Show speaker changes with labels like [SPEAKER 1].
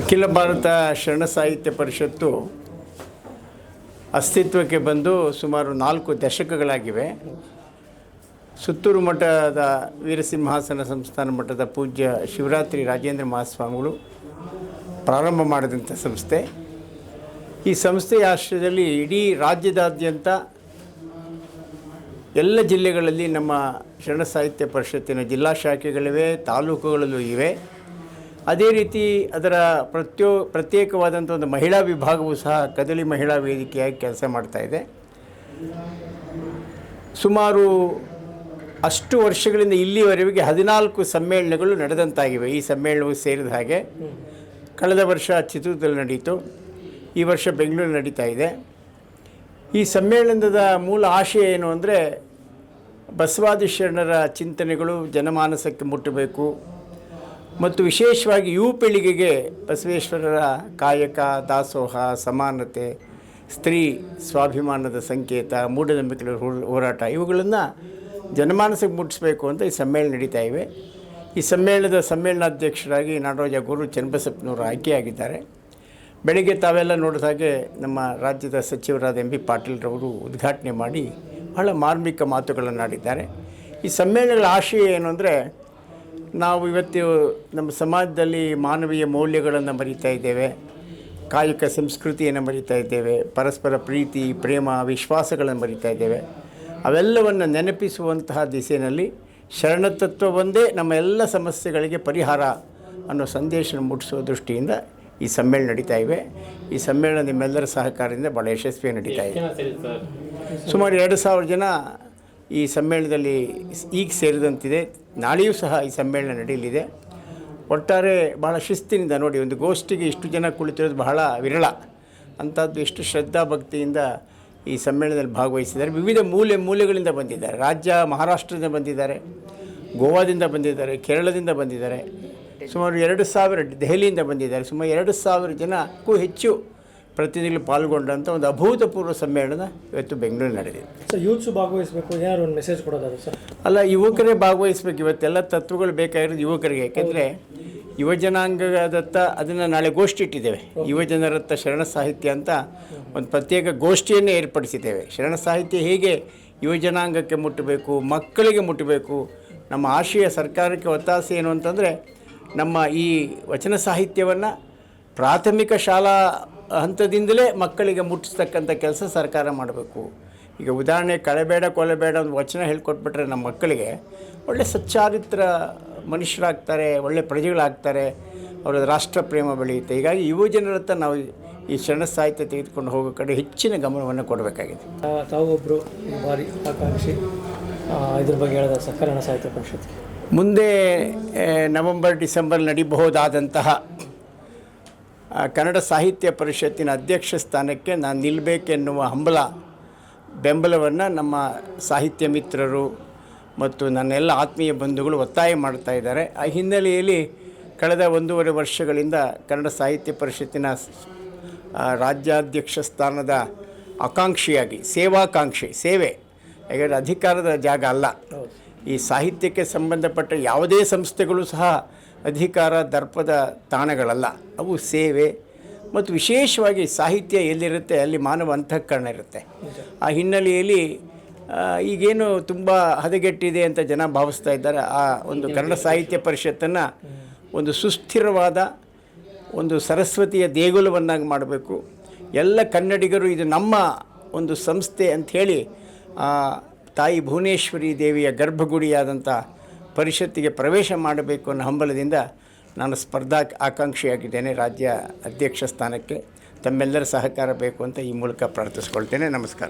[SPEAKER 1] ಅಖಿಲ ಭಾರತ ಶರಣ ಸಾಹಿತ್ಯ ಪರಿಷತ್ತು ಅಸ್ತಿತ್ವಕ್ಕೆ ಬಂದು ಸುಮಾರು 4 ದಶಕಗಳಾಗಿವೆ. ಸುತ್ತೂರು ಮಠದ ವೀರಸಿಂಹಾಸನ ಸಂಸ್ಥಾನ ಮಠದ ಪೂಜ್ಯ ಶಿವರಾತ್ರಿ ರಾಜೇಂದ್ರ ಮಹಾಸ್ವಾಮಿಗಳು ಪ್ರಾರಂಭ ಮಾಡಿದಂಥ ಸಂಸ್ಥೆ. ಈ ಸಂಸ್ಥೆಯ ಆಶ್ರಯದಲ್ಲಿ ಇಡೀ ರಾಜ್ಯದಾದ್ಯಂತ ಎಲ್ಲ ಜಿಲ್ಲೆಗಳಲ್ಲಿ ನಮ್ಮ ಶರಣ ಸಾಹಿತ್ಯ ಪರಿಷತ್ತಿನ ಜಿಲ್ಲಾ ಶಾಖೆಗಳಿವೆ, ತಾಲೂಕುಗಳಲ್ಲೂ ಇವೆ. ಅದೇ ರೀತಿ ಅದರ ಪ್ರತ್ಯೇಕವಾದಂಥ ಒಂದು ಮಹಿಳಾ ವಿಭಾಗವೂ ಸಹ ಕದಳಿ ಮಹಿಳಾ ವೇದಿಕೆಯಾಗಿ ಕೆಲಸ ಮಾಡ್ತಾಯಿದೆ. ಸುಮಾರು ಅಷ್ಟು ವರ್ಷಗಳಿಂದ ಇಲ್ಲಿವರೆಗೆ 14 ಸಮ್ಮೇಳನಗಳು ನಡೆದಂತಾಗಿವೆ. ಈ ಸಮ್ಮೇಳನವು ಸೇರಿದ ಹಾಗೆ ಕಳೆದ ವರ್ಷ ಚಿತ್ರದುರ್ಗದಲ್ಲಿ ನಡೀತು, ಈ ವರ್ಷ ಬೆಂಗಳೂರು ನಡೀತಾ ಇದೆ. ಈ ಸಮ್ಮೇಳನದ ಮೂಲ ಆಶಯ ಏನು ಅಂದರೆ, ಬಸವಾದಿ ಶರಣರ ಚಿಂತನೆಗಳು ಜನಮಾನಸಕ್ಕೆ ಮುಟ್ಟಬೇಕು ಮತ್ತು ವಿಶೇಷವಾಗಿ ಯುವ ಪೀಳಿಗೆಗೆ ಬಸವೇಶ್ವರರ ಕಾಯಕ, ದಾಸೋಹ, ಸಮಾನತೆ, ಸ್ತ್ರೀ ಸ್ವಾಭಿಮಾನದ ಸಂಕೇತ, ಮೂಢನಂಬಿಕೆಗಳ ಹೋರಾಟ ಇವುಗಳನ್ನು ಜನಮಾನಸಕ್ಕೆ ಮುಟ್ಟಿಸಬೇಕು ಅಂತ ಈ ಸಮ್ಮೇಳನ ನಡೀತಾ ಇವೆ. ಈ ಸಮ್ಮೇಳನಾಧ್ಯಕ್ಷರಾಗಿ ನಾಡೋಜ ಗುರು ಚನ್ನಬಸಪ್ಪನವರು ಆಯ್ಕೆಯಾಗಿದ್ದಾರೆ. ಬೆಳಗ್ಗೆ ತಾವೆಲ್ಲ ನೋಡಿದ ಹಾಗೆ ನಮ್ಮ ರಾಜ್ಯದ ಸಚಿವರಾದ ಎಂ ಬಿ ಪಾಟೀಲ್ರವರು ಉದ್ಘಾಟನೆ ಮಾಡಿ ಬಹಳ ಮಾರ್ಮಿಕ ಮಾತುಗಳನ್ನು ಆಡಿದ್ದಾರೆ. ಈ ಸಮ್ಮೇಳನಗಳ ಆಶಯ ಏನು ಅಂದರೆ, ನಾವು ಇವತ್ತು ನಮ್ಮ ಸಮಾಜದಲ್ಲಿ ಮಾನವೀಯ ಮೌಲ್ಯಗಳನ್ನು ಮರೀತಾ ಇದ್ದೇವೆ, ಕಾಯಕ ಸಂಸ್ಕೃತಿಯನ್ನು ಮರೀತಾ ಇದ್ದೇವೆ, ಪರಸ್ಪರ ಪ್ರೀತಿ, ಪ್ರೇಮ, ವಿಶ್ವಾಸಗಳನ್ನು ಮರೀತಾ ಇದ್ದೇವೆ. ಅವೆಲ್ಲವನ್ನು ನೆನಪಿಸುವಂತಹ ದಿಸೆಯಲ್ಲಿ ಶರಣತತ್ವ ಒಂದೇ ನಮ್ಮ ಎಲ್ಲ ಸಮಸ್ಯೆಗಳಿಗೆ ಪರಿಹಾರ ಅನ್ನೋ ಸಂದೇಶ ಮುಟ್ಟಿಸುವ ದೃಷ್ಟಿಯಿಂದ ಈ ಸಮ್ಮೇಳನ ನಡೀತಾ ಇವೆ. ಈ ಸಮ್ಮೇಳನ ನಿಮ್ಮೆಲ್ಲರ ಸಹಕಾರದಿಂದ ಭಾಳ ಯಶಸ್ವಿಯಾಗಿ ನಡೀತಾ ಇದೆ. ಸುಮಾರು 2000 ಜನ ಈ ಸಮ್ಮೇಳನದಲ್ಲಿ ಈಗ ಸೇರಿದಂತಿದೆ. ನಾಳೆಯೂ ಸಹ ಈ ಸಮ್ಮೇಳನ ನಡೆಯಲಿದೆ. ಒಟ್ಟಾರೆ ಬಹಳ ಶಿಸ್ತಿನಿಂದ ನೋಡಿ, ಒಂದು ಗೋಷ್ಠಿಗೆ ಇಷ್ಟು ಜನ ಕುಳಿತಿರೋದು ಬಹಳ ವಿರಳ. ಅಂಥದ್ದು ಎಷ್ಟು ಶ್ರದ್ಧಾ ಭಕ್ತಿಯಿಂದ ಈ ಸಮ್ಮೇಳನದಲ್ಲಿ ಭಾಗವಹಿಸಿದ್ದಾರೆ. ವಿವಿಧ ಮೂಲೆಗಳಿಂದ ಬಂದಿದ್ದಾರೆ. ಮಹಾರಾಷ್ಟ್ರದಿಂದ ಬಂದಿದ್ದಾರೆ, ಗೋವಾದಿಂದ ಬಂದಿದ್ದಾರೆ, ಕೇರಳದಿಂದ ಬಂದಿದ್ದಾರೆ, ಸುಮಾರು 2000 ದೆಹಲಿಯಿಂದ ಬಂದಿದ್ದಾರೆ. ಸುಮಾರು 2000 ಜನಕ್ಕೂ ಹೆಚ್ಚು ಪ್ರತಿನಿಧಿಗಳು ಪಾಲ್ಗೊಂಡಂಥ ಒಂದು ಅಭೂತಪೂರ್ವ ಸಮ್ಮೇಳನ ಇವತ್ತು ಬೆಂಗಳೂರು ನಡೆದಿದೆ.
[SPEAKER 2] ಸರ್, ಯೂತ್ಸು ಭಾಗವಹಿಸಬೇಕು, ಏನಾದ್ರು ಒಂದು ಮೆಸೇಜ್ ಕೊಡೋದಾದ್ರೆ ಸರ್?
[SPEAKER 1] ಅಲ್ಲ, ಯುವಕರೇ ಭಾಗವಹಿಸಬೇಕು. ಇವತ್ತೆಲ್ಲ ತತ್ವಗಳು ಬೇಕಾಗಿರೋದು ಯುವಕರಿಗೆ. ಯಾಕೆಂದರೆ ಯುವಜನಾಂಗದತ್ತ ಅದನ್ನು ನಾಳೆ ಗೋಷ್ಠಿ ಇಟ್ಟಿದ್ದೇವೆ. ಯುವಜನರತ್ತ ಶರಣ ಸಾಹಿತ್ಯ ಅಂತ ಒಂದು ಪ್ರತ್ಯೇಕ ಗೋಷ್ಠಿಯನ್ನೇ ಏರ್ಪಡಿಸಿದ್ದೇವೆ. ಶರಣ ಸಾಹಿತ್ಯ ಹೇಗೆ ಯುವಜನಾಂಗಕ್ಕೆ ಮುಟ್ಟಬೇಕು, ಮಕ್ಕಳಿಗೆ ಮುಟ್ಟಬೇಕು. ನಮ್ಮ ಆಶಯ ಸರ್ಕಾರಕ್ಕೆ ಒತ್ತಾಸೆ ಏನು ಅಂತಂದರೆ, ನಮ್ಮ ಈ ವಚನ ಸಾಹಿತ್ಯವನ್ನು ಪ್ರಾಥಮಿಕ ಶಾಲಾ ಹಂತದಿಂದಲೇ ಮಕ್ಕಳಿಗೆ ಮುಟ್ಟಿಸ್ತಕ್ಕಂಥ ಕೆಲಸ ಸರ್ಕಾರ ಮಾಡಬೇಕು. ಈಗ ಉದಾಹರಣೆ, ಕಳೆಬೇಡ ಕೊಲೆಬೇಡ ಒಂದು ವಚನ ಹೇಳ್ಕೊಟ್ಬಿಟ್ರೆ ನಮ್ಮ ಮಕ್ಕಳಿಗೆ ಒಳ್ಳೆ ಸಚ್ಚಾರಿತ್ರ ಮನುಷ್ಯರಾಗ್ತಾರೆ, ಒಳ್ಳೆ ಪ್ರಜೆಗಳಾಗ್ತಾರೆ, ಅವರ ರಾಷ್ಟ್ರ ಪ್ರೇಮ ಬೆಳೆಯುತ್ತೆ. ಹೀಗಾಗಿ ಯುವಜನರತ್ತ ನಾವು ಈ ಶರಣ ಸಾಹಿತ್ಯ ತೆಗೆದುಕೊಂಡು ಹೋಗೋ ಕಡೆ ಹೆಚ್ಚಿನ ಗಮನವನ್ನು ಕೊಡಬೇಕಾಗಿದೆ.
[SPEAKER 2] ತಾವೊಬ್ಬರು ಭಾರಿ ಆಕಾಂಕ್ಷಿ, ಇದ್ರ ಬಗ್ಗೆ ಹೇಳಿದ ಶರಣ ಸಾಹಿತ್ಯ ಪರಿಷತ್
[SPEAKER 1] ಮುಂದೆ ನವೆಂಬರ್-ಡಿಸೆಂಬರ್ ನಡೀಬಹುದಾದಂತಹ ಕನ್ನಡ ಸಾಹಿತ್ಯ ಪರಿಷತ್ತಿನ ಅಧ್ಯಕ್ಷ ಸ್ಥಾನಕ್ಕೆ ನಾನು ನಿಲ್ಲಬೇಕೆನ್ನುವ ಬೆಂಬಲವನ್ನು ನಮ್ಮ ಸಾಹಿತ್ಯ ಮಿತ್ರರು ಮತ್ತು ನನ್ನೆಲ್ಲ ಆತ್ಮೀಯ ಬಂಧುಗಳು ಒತ್ತಾಯ ಮಾಡ್ತಾ ಇದ್ದಾರೆ. ಆ ಹಿನ್ನೆಲೆಯಲ್ಲಿ ಕಳೆದ 1.5 ವರ್ಷಗಳಿಂದ ಕನ್ನಡ ಸಾಹಿತ್ಯ ಪರಿಷತ್ತಿನ ರಾಜ್ಯಾಧ್ಯಕ್ಷ ಸ್ಥಾನದ ಆಕಾಂಕ್ಷಿಯಾಗಿ, ಸೇವೆ, ಯಾಕಂದರೆ ಅಧಿಕಾರದ ಜಾಗ ಅಲ್ಲ. ಈ ಸಾಹಿತ್ಯಕ್ಕೆ ಸಂಬಂಧಪಟ್ಟ ಯಾವುದೇ ಸಂಸ್ಥೆಗಳು ಸಹ ಅಧಿಕಾರ ದರ್ಪದ ತಾಣಗಳಲ್ಲ. ಅವು ಸೇವೆ ಮತ್ತು ವಿಶೇಷವಾಗಿ ಸಾಹಿತ್ಯ ಎಲ್ಲಿರುತ್ತೆ ಅಲ್ಲಿ ಮಾನವ ಅಂತಃಕರಣ ಇರುತ್ತೆ. ಆ ಹಿನ್ನೆಲೆಯಲ್ಲಿ ಈಗೇನು ತುಂಬ ಹದಗೆಟ್ಟಿದೆ ಅಂತ ಜನ ಭಾವಿಸ್ತಾ ಇದ್ದಾರೆ. ಆ ಒಂದು ಕನ್ನಡ ಸಾಹಿತ್ಯ ಪರಿಷತ್ತನ್ನು ಒಂದು ಸುಸ್ಥಿರವಾದ ಒಂದು ಸರಸ್ವತಿಯ ದೇಗುಲವನ್ನಾಗಿ ಮಾಡಬೇಕು. ಎಲ್ಲ ಕನ್ನಡಿಗರು ಇದು ನಮ್ಮ ಒಂದು ಸಂಸ್ಥೆ ಅಂಥೇಳಿ ತಾಯಿ ಭುವನೇಶ್ವರಿ ದೇವಿಯ ಗರ್ಭಗುಡಿಯಾದಂಥ ಪರಿಷತ್ತಿಗೆ ಪ್ರವೇಶ ಮಾಡಬೇಕು ಅನ್ನೋ ಹಂಬಲದಿಂದ ನಾನು ಆಕಾಂಕ್ಷಿಯಾಗಿದ್ದೇನೆ ರಾಜ್ಯ ಅಧ್ಯಕ್ಷ ಸ್ಥಾನಕ್ಕೆ. ತಮ್ಮೆಲ್ಲರ ಸಹಕಾರ ಬೇಕು ಅಂತ ಈ ಮೂಲಕ ಪ್ರಾರ್ಥಿಸ್ಕೊಳ್ತೇನೆ. ನಮಸ್ಕಾರ.